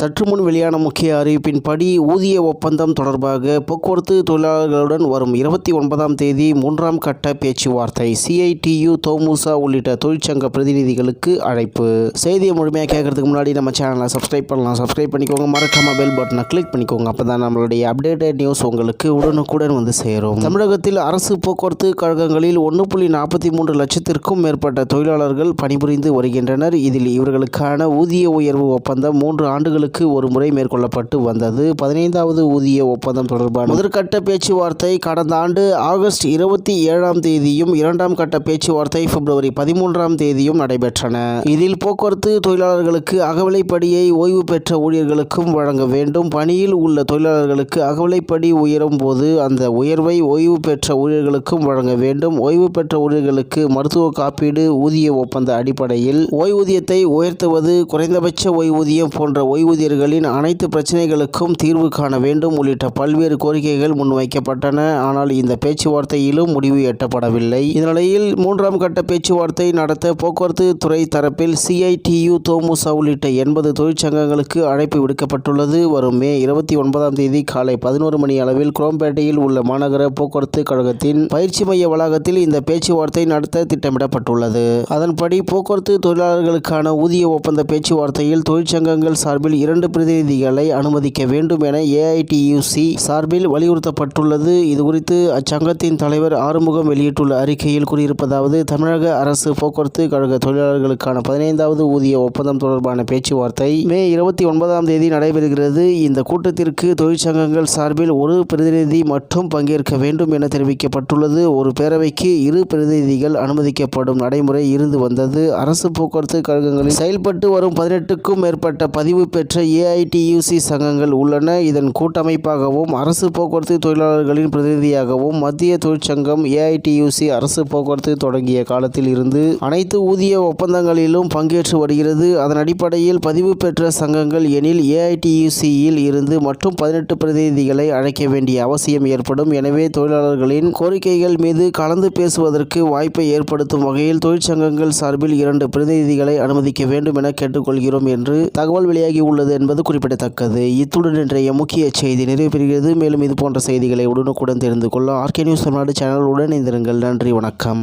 சற்று முன் வெளியான முக்கிய அறிவிப்பின்படி ஊதிய ஒப்பந்தம் தொடர்பாக போக்குவரத்து தொழிலாளர்களுடன் வரும் 29ஆம் தேதி 3ஆம் கட்ட பேச்சுவார்த்தை. CITU, தோமுசா உள்ளிட்ட தொழிற்சங்க பிரதிநிதிகளுக்கு அழைப்பு. செய்தியை முழுமையாக கேட்கறதுக்கு முன்னாடி நம்ம சேனலை சப்ஸ்கிரைப் பண்ணலாம். சப்ஸ்கிரைப் பண்ணிக்கோங்க. மறக்காம பெல் பட்டனை கிளிக் பண்ணிக்கோங்க. அப்பதான் நம்மளுடைய அப்டேட்டட் நியூஸ் உங்களுக்கு உடனுக்குடன் வந்து சேரும். தமிழகத்தில் அரசு போக்குவரத்து கழகங்களில் 1.43 லட்சத்திற்கும் மேற்பட்ட தொழிலாளர்கள் பணிபுரிந்து வருகின்றனர். இதில் இவர்களுக்கான ஊதிய உயர்வு ஒப்பந்தம் 3 ஆண்டுகளுக்கு ஒரு முறை மேற்கொள்ளப்பட்டு வந்தது. 15வது ஊதிய ஒப்பந்தம் தொடர்பான முதற்கட்ட பேச்சுவார்த்தை கடந்த ஆண்டு ஆகஸ்ட் 27ஆம் தேதியும் 2ஆம் கட்ட பேச்சுவார்த்தை பிப்ரவரி 13ஆம் தேதியும் நடைபெற்றன. இதில் போக்குவரத்து தொழிலாளர்களுக்கு அகவிலைப்படியை ஓய்வு பெற்ற ஊழியர்களுக்கும் வழங்க வேண்டும். பணியில் உள்ள தொழிலாளர்களுக்கு அகவிலைப்படி உயரும் போது அந்த உயர்வை ஓய்வு பெற்ற ஊழியர்களுக்கும் வழங்க வேண்டும். ஓய்வு பெற்ற ஊழியர்களுக்கு மருத்துவ காப்பீடு, ஊதிய ஒப்பந்த அடிப்படையில் ஓய்வூதியத்தை உயர்த்துவது, குறைந்தபட்ச ஓய்வூதியம் போன்ற ஓய்வூதியர்களின் அனைத்து பிரச்சனைகளுக்கும் தீர்வு காண வேண்டும் உள்ளிட்ட பல்வேறு கோரிக்கைகள் முன்வைக்கப்பட்டன. ஆனால் இந்த பேச்சுவார்த்தையிலும் முடிவு எட்டப்படவில்லை. இந்நிலையில் 3ஆம் கட்ட பேச்சுவார்த்தை நடத்த போக்குவரத்து துறை தரப்பில் CITU, தோமுசா உள்ளிட்ட 80 தொழிற்சங்கங்களுக்கு அழைப்பு விடுக்கப்பட்டுள்ளது. வரும் மே 29ஆம் தேதி காலை 11 மணி அளவில் குரோம்பேட்டையில் உள்ள மாநகர போக்குவரத்து கழகத்தின் பயிற்சி மைய வளாகத்தில் இந்த பேச்சுவார்த்தை நடத்த திட்டமிடப்பட்டுள்ளது. அதன்படி போக்குவரத்து தொழிலாளர்களுக்கான ஊதிய ஒப்பந்த பேச்சுவார்த்தையில் தொழிற்சங்கங்கள் சார்பில் 2 பிரதிநிதிகளை அனுமதிக்க வேண்டும் என AITUC சார்பில் வலியுறுத்தப்பட்டுள்ளது. இதுகுறித்து அச்சங்கத்தின் தலைவர் ஆறுமுகம் வெளியிட்டுள்ள அறிக்கையில் கூறியிருப்பதாவது: தமிழக அரசு போக்குவரத்து கழக தொழிலாளர்களுக்கான 15வது ஊதிய ஒப்பந்தம் தொடர்பான பேச்சுவார்த்தை மே 29ஆம் தேதி நடைபெறுகிறது. இந்த கூட்டத்திற்கு தொழிற்சங்கங்கள் சார்பில் ஒரு பிரதிநிதி மட்டும் பங்கேற்க வேண்டும் என தெரிவிக்கப்பட்டுள்ளது. ஒரு பேரவைக்கு 2 பிரதிநிதிகள் அனுமதிக்கப்படும் நடைமுறை இருந்து வந்தது. அரசு போக்குவரத்து கழகங்களில் செயல்பட்டு வரும் 18க்கும் மேற்பட்ட பதிவு பெற்ற AITUC சங்கங்கள் உள்ளன. இதன் கூட்டமைப்பாகவும் அரசு போக்குவரத்து தொழிலாளர்களின் பிரதிநிதியாகவும் மத்திய தொழிற்சங்கம் AITUC அரசு போக்குவரத்து தொடங்கிய காலத்தில் இருந்து அனைத்து ஊதிய ஒப்பந்தங்களிலும் பங்கேற்று வருகிறது. அதன் அடிப்படையில் பதிவு பெற்ற சங்கங்கள் எனில் AITUC-யில் இருந்து மட்டும் 18 பிரதிநிதிகளை அழைக்க வேண்டிய அவசியம் ஏற்படும். எனவே தொழிலாளர்களின் கோரிக்கைகள் மீது கலந்து பேசுவதற்கு வாய்ப்பை ஏற்படுத்தும் வகையில் தொழிற்சங்கங்கள் சார்பில் 2 பிரதிநிதிகளை அனுமதிக்க வேண்டும் என கேட்டுக்கொள்கிறோம் என்று தகவல் வெளியாகி உள்ளது என்பது குறிப்பிடத்தக்கது. இத்துடன் இன்றைய முக்கிய செய்தி நிறைவு பெறுகிறது. மேலும் இது போன்ற செய்திகளை உடனுக்குடன் தெரிந்து கொள்ள RK நியூஸ் தமிழ்நாடு சேனலுடன் இணைந்திருங்கள். நன்றி, வணக்கம்.